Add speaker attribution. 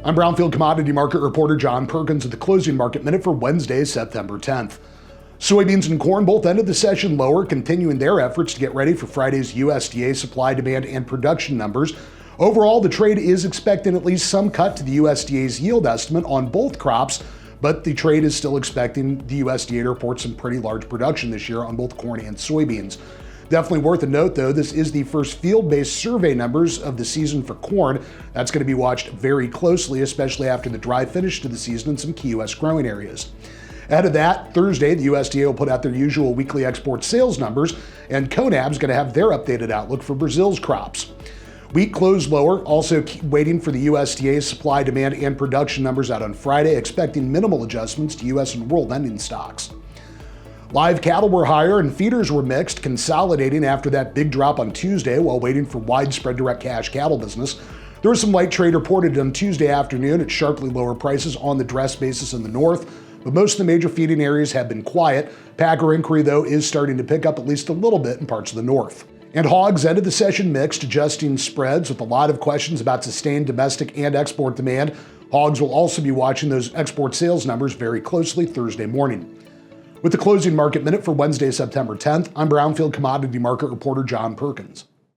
Speaker 1: I'm Brownfield Commodity Market Reporter John Perkins at the closing market minute for Wednesday, September 10th. Soybeans and corn both ended the session lower, continuing their efforts to get ready for Friday's USDA supply, demand, and production numbers. Overall, the trade is expecting at least some cut to the USDA's yield estimate on both crops, but the trade is still expecting the USDA to report some pretty large production this year on both corn and soybeans. Definitely worth a note, though, this is the first field-based survey numbers of the season for corn. That's going to be watched very closely, especially after the dry finish to the season in some key U.S. growing areas. Ahead of that, Thursday, the USDA will put out their usual weekly export sales numbers, and CONAB's going to have their updated outlook for Brazil's crops. Wheat closed lower, also waiting for the USDA's supply, demand, and production numbers out on Friday, expecting minimal adjustments to U.S. and world ending stocks. Live cattle were higher and feeders were mixed, consolidating after that big drop on Tuesday while waiting for widespread direct cash cattle business. There was some light trade reported on Tuesday afternoon at sharply lower prices on the dress basis in the north, but most of the major feeding areas have been quiet. Packer inquiry, though, is starting to pick up at least a little bit in parts of the north. And hogs ended the session mixed, adjusting spreads with a lot of questions about sustained domestic and export demand. Hogs will also be watching those export sales numbers very closely Thursday morning. With the closing market minute for Wednesday, September 10th, I'm Brownfield Commodity Market Reporter John Perkins.